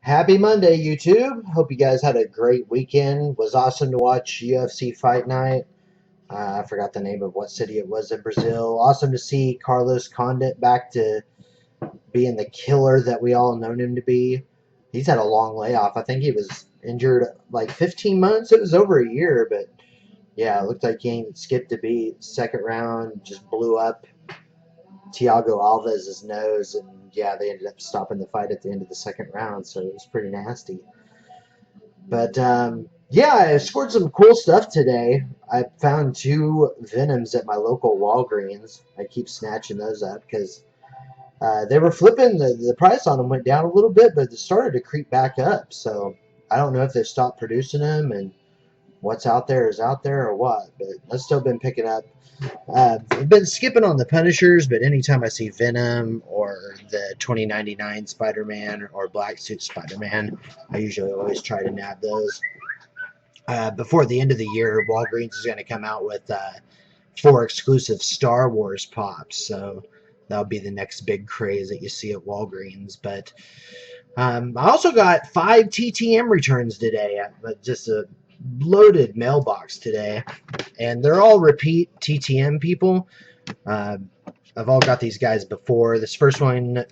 Happy Monday, YouTube. Hope you guys had a great weekend. Was awesome to watch UFC Fight Night. I forgot the name of what city it was in Brazil. Awesome to see Carlos Condit back to being the killer that we all known him to be. He's had a long layoff. I think he was injured like 15 months. It was over a year, but yeah, it looked like he skipped a beat. Second round, just blew up Thiago Alves' nose, and yeah, they ended up stopping the fight at the end of the second round, so it was pretty nasty. But yeah, I scored some cool stuff today. I found 2 Venoms at my local Walgreens. I keep snatching those up because they were flipping. The price on them went down a little bit, but it started to creep back up. So I don't know if they've stopped producing them and what's out there is out there or what, but I've still been picking up. I've been skipping on the Punishers, but anytime I see Venom or the 2099 Spider-Man or Black Suit Spider-Man, I usually always try to nab those. Before the end of the year, Walgreens is going to come out with 4 exclusive Star Wars pops, so that'll be the next big craze that you see at Walgreens. But I also got 5 TTM returns today. Just a loaded mailbox today, and they're all repeat TTM people. I've all got these guys before. This first one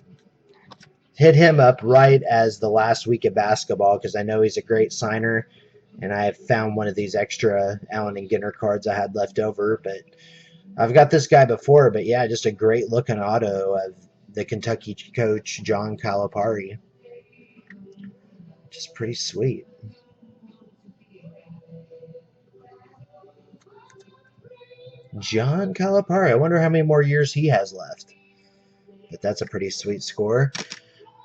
hit him up right as the last week of basketball because I know he's a great signer, and I found one of these extra Allen and Ginter cards I had left over. But I've got this guy before, but yeah, just a great looking auto of the Kentucky coach John Calipari. Just pretty sweet. John Calipari. I wonder how many more years he has left. But that's a pretty sweet score.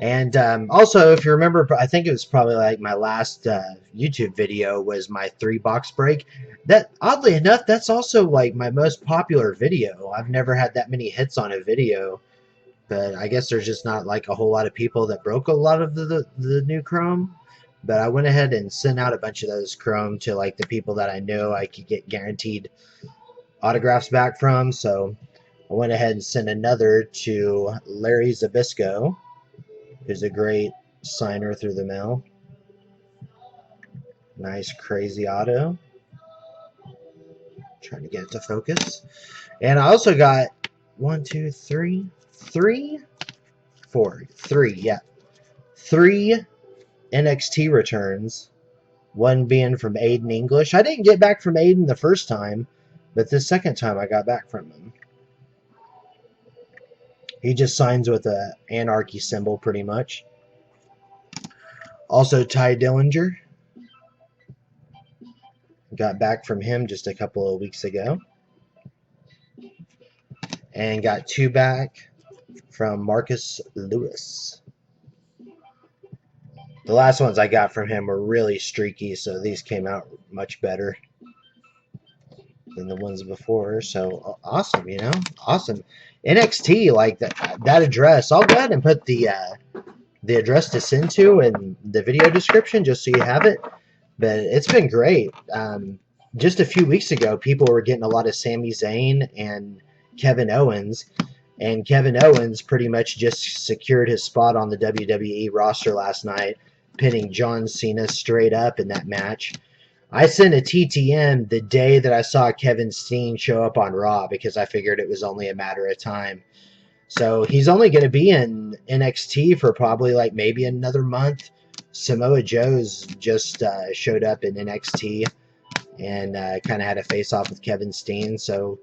And also, if you remember, I think it was probably like my last YouTube video was my 3-box break. That, oddly enough, that's also like my most popular video. I've never had that many hits on a video. But I guess there's just not like a whole lot of people that broke a lot of the new Chrome. But I went ahead and sent out a bunch of those Chrome to like the people that I know I could get guaranteed autographs back from. So I went ahead and sent another to Larry Zabisco, who's a great signer through the mail. Nice crazy auto. Trying to get it to focus. And I also got 3 NXT returns. One being from Aiden English. I didn't get back from Aiden the first time, but the second time I got back from him. He just signs with an anarchy symbol pretty much. Also Ty Dillinger. Got back from him just a couple of weeks ago. And got 2 back from Marcus Lewis. The last ones I got from him were really streaky, so these came out much better than the ones before. So awesome, you know? Awesome. NXT, like that address. I'll go ahead and put the address to send to in the video description just so you have it. But it's been great. Just a few weeks ago, people were getting a lot of Sami Zayn and Kevin Owens. And Kevin Owens pretty much just secured his spot on the WWE roster last night, pinning John Cena straight up in that match. I sent a TTM the day that I saw Kevin Steen show up on Raw because I figured it was only a matter of time. So he's only going to be in NXT for probably like maybe another month. Samoa Joe's just showed up in NXT and kind of had a face-off with Kevin Steen. So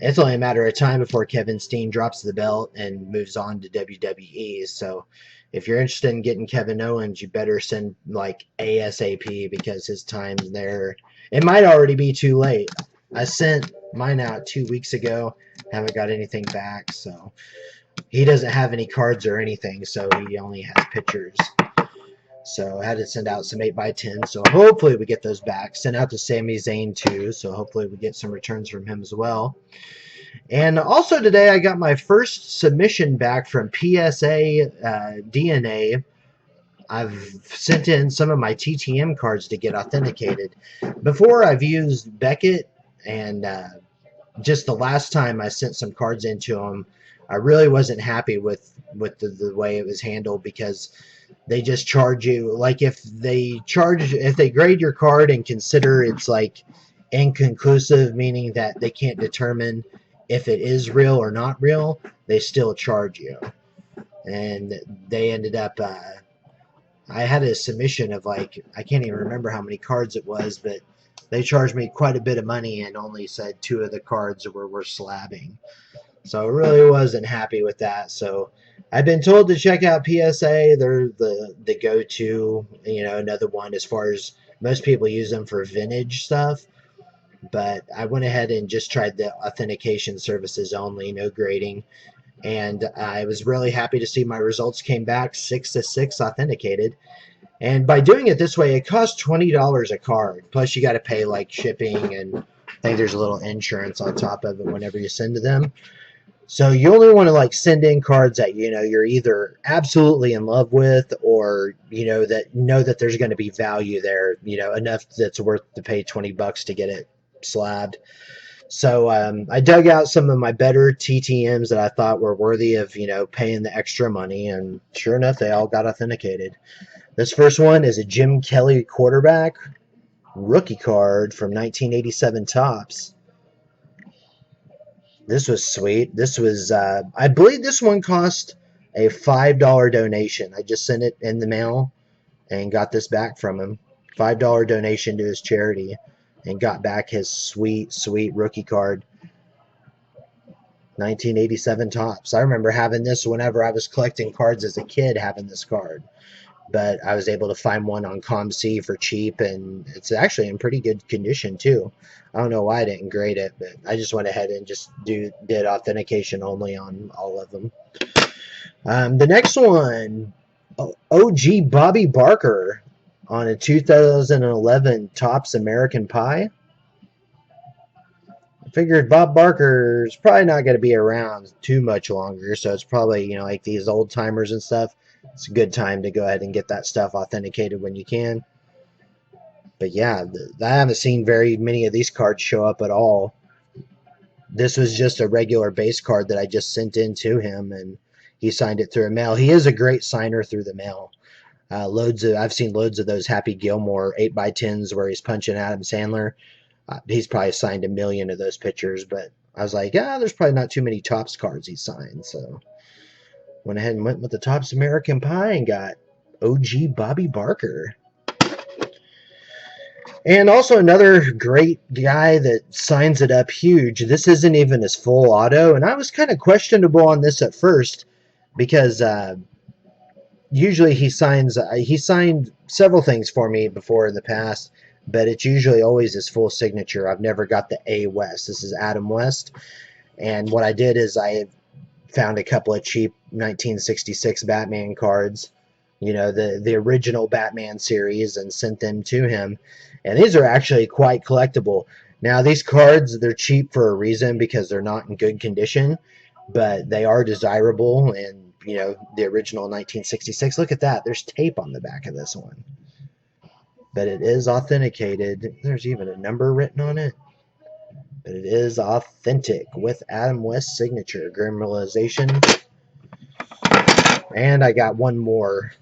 it's only a matter of time before Kevin Steen drops the belt and moves on to WWE. So if you're interested in getting Kevin Owens, you better send like ASAP because his time's there. It might already be too late. I sent mine out 2 weeks ago. Haven't got anything back. So he doesn't have any cards or anything. So he only has pictures. So I had to send out some 8x10. So hopefully we get those back. Sent out to Sami Zayn too. So hopefully we get some returns from him as well. And also today I got my first submission back from PSADNA. I've sent in some of my TTM cards to get authenticated. Before I've used Beckett, and just the last time I sent some cards into him I really wasn't happy with the way it was handled, because they just charge you, like, if they grade your card and consider it's like inconclusive, meaning that they can't determine if it is real or not real, they still charge you. And they ended up I had a submission of, like, I can't even remember how many cards it was, but they charged me quite a bit of money and only said 2 of the cards were worth slabbing. So I really wasn't happy with that. So I've been told to check out PSA. They're the go-to, another one, as far as most people use them for vintage stuff. But I went ahead and just tried the authentication services only, no grading. And I was really happy to see my results came back 6-6 authenticated. And by doing it this way, it costs $20 a card. Plus, you got to pay, like, shipping, and I think there's a little insurance on top of it whenever you send to them. So you only want to, like, send in cards that you're either absolutely in love with, or that there's going to be value there, enough that's worth to pay $20 to get it slabbed. So I dug out some of my better TTMs that I thought were worthy of paying the extra money, and sure enough, they all got authenticated. This first one is a Jim Kelly quarterback rookie card from 1987 Topps. This was sweet. This was, I believe this one cost a $5 donation. I just sent it in the mail and got this back from him. $5 donation to his charity, and got back his sweet, sweet rookie card. 1987 Topps. I remember having this whenever I was collecting cards as a kid, having this card. But I was able to find one on ComC for cheap, and it's actually in pretty good condition too. I don't know why I didn't grade it, but I just went ahead and just did authentication only on all of them. The next one, OG Bobby Barker on a 2011 Topps American Pie. I figured Bob Barker's probably not going to be around too much longer, so it's probably, like these old timers and stuff. It's a good time to go ahead and get that stuff authenticated when you can. But yeah, I haven't seen very many of these cards show up at all. This was just a regular base card that I just sent in to him, and he signed it through a mail. He is a great signer through the mail. I've seen loads of those Happy Gilmore 8x10s where he's punching Adam Sandler. He's probably signed 1 million of those pictures, but I was like, there's probably not too many Topps cards he signed, so went ahead and went with the Topps American Pie and got OG Bobby Barker. And also another great guy that signs it up huge. This isn't even his full auto, and I was kind of questionable on this at first, because usually he signed several things for me before in the past, but it's usually always his full signature. I've never got the A West. This is Adam West. And what I did is I found a couple of cheap 1966 Batman cards, the original Batman series, and sent them to him. And these are actually quite collectible. Now, these cards, they're cheap for a reason, because they're not in good condition, but they are desirable. And, the original 1966, look at that. There's tape on the back of this one. But it is authenticated. There's even a number written on it. But it is authentic with Adam West's signature. Grimmelization. And I got one more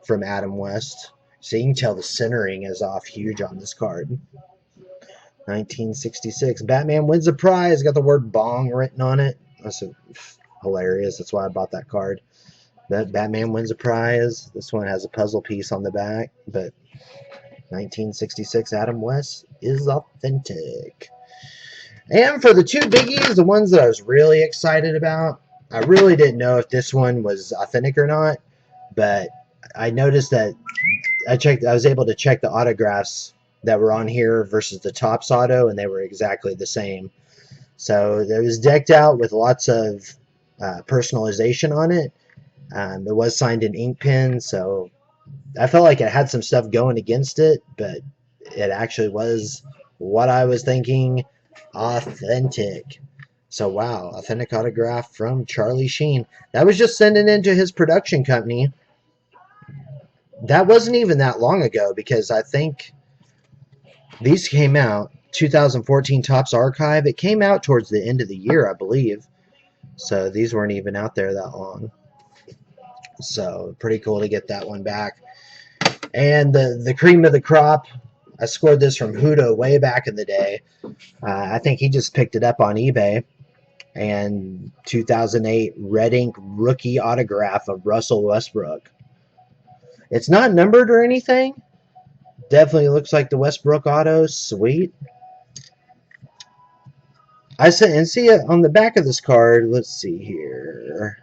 from Adam West. So you can tell the centering is off huge on this card. 1966. Batman wins the prize. Got the word bong written on it. That's hilarious. That's why I bought that card. But Batman wins a prize. This one has a puzzle piece on the back. But 1966 Adam West is authentic. And for the 2 biggies, the ones that I was really excited about, I really didn't know if this one was authentic or not, but I noticed that I was able to check the autographs that were on here versus the Topps auto, and they were exactly the same. So it was decked out with lots of personalization on it. It was signed in ink pen, so I felt like it had some stuff going against it, but it actually was what I was thinking, authentic. So wow, authentic autograph from Charlie Sheen. That was just sending into his production company. That wasn't even that long ago, because I think these came out 2014 Topps Archive. It came out towards the end of the year, I believe. So these weren't even out there that long. So pretty cool to get that one back. And the cream of the crop, I scored this from Hudo way back in the day. I think he just picked it up on eBay. And 2008 red ink rookie autograph of Russell Westbrook. It's not numbered or anything. Definitely looks like the Westbrook auto. Sweet. I said, and see it on the back of this card. Let's see here.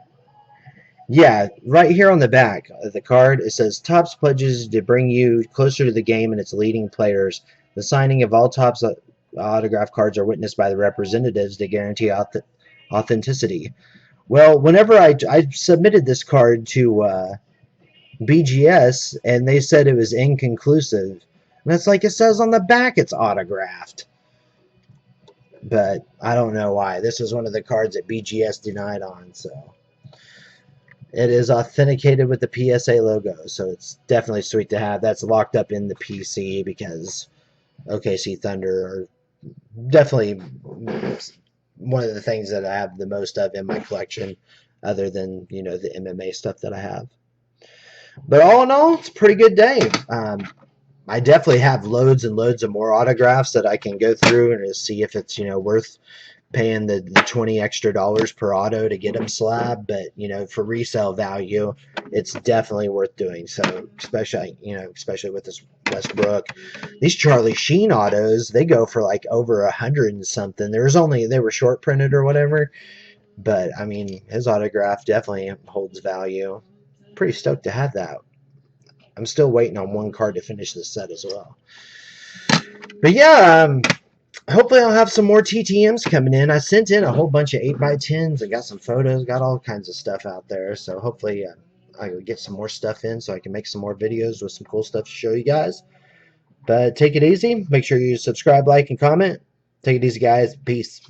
Yeah, right here on the back of the card, it says Topps pledges to bring you closer to the game and its leading players. The signing of all Topps autograph cards are witnessed by the representatives that guarantee authenticity. Well, whenever I submitted this card to BGS, and they said it was inconclusive. And it's like it says on the back it's autographed. But I don't know why. This was one of the cards that BGS denied on, so it is authenticated with the PSA logo, so it's definitely sweet to have. That's locked up in the PC because OKC Thunder are definitely one of the things that I have the most of in my collection, other than, you know, the MMA stuff that I have. But all in all, it's a pretty good day. I definitely have loads and loads of more autographs that I can go through and see if it's, you know, worth paying the $20 extra per auto to get them slab. But, you know, for resale value, it's definitely worth doing. So especially with this Westbrook, these Charlie Sheen autos, they go for like over 100 and something. They were short printed or whatever. But I mean, his autograph definitely holds value. Pretty stoked to have that. I'm still waiting on one card to finish this set as well. But yeah, hopefully I'll have some more TTMs coming in. I sent in a whole bunch of 8x10s and got some photos, got all kinds of stuff out there. So hopefully I will get some more stuff in so I can make some more videos with some cool stuff to show you guys. But take it easy. Make sure you subscribe, like, and comment. Take it easy, guys. Peace.